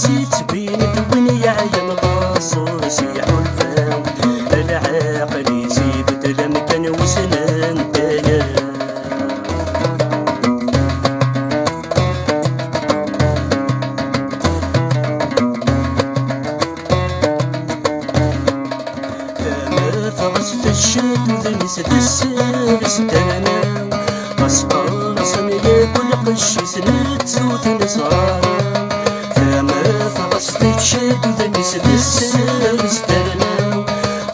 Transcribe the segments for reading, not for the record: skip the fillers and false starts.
نسيت بين الدنيا يا مباصر سيحوا الفاو العاقل يسيب المكان وسنان تايا فما فرست الشد وذنس السالس تانا أصبر صمي كل قش سنت صوت نصار فما فرست الشد وذنس السالس تانا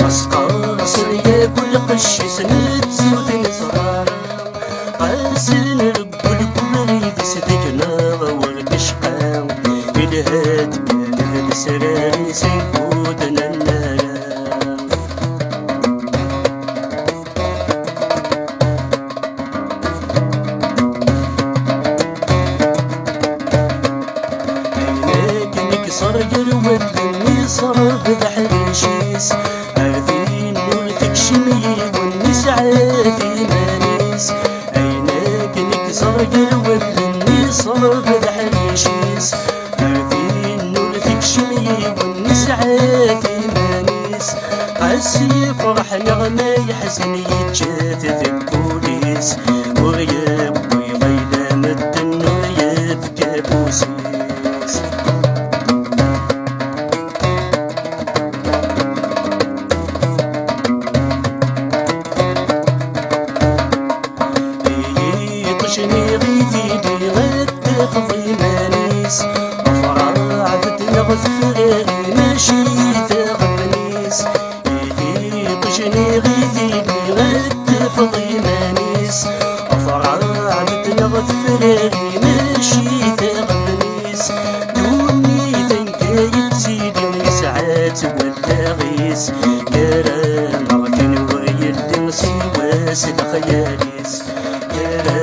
أصبر صمي كل قش سنت صوت نصار قاسن رب الكل سدقنا والقشقا الهاد كان السراري سيقودنا النار صار الود صار بحريشيس عارفين نورتك شمي والناس عارفين مانيس عيناك نكسر الود صار بحريشيس عارفين نورتك شمي والناس عارفين مانيس قاسي فرح نغمة يحزن يتشاف في البوليس وغياب ويغيلا مدن وغياب كابوسيس طشني غيثي بغد فضي مانيس أفرع عبد نغث فريغي ماشي ثاغ بنيس طشني غيثي بغد فضي مانيس أفرع عبد نغث فريغي ماشي ثاغ بنيس دوني ثنكايت سيدي من ساعات والتاغيس كرا مركن ويلي مسيواس الخياليس كرا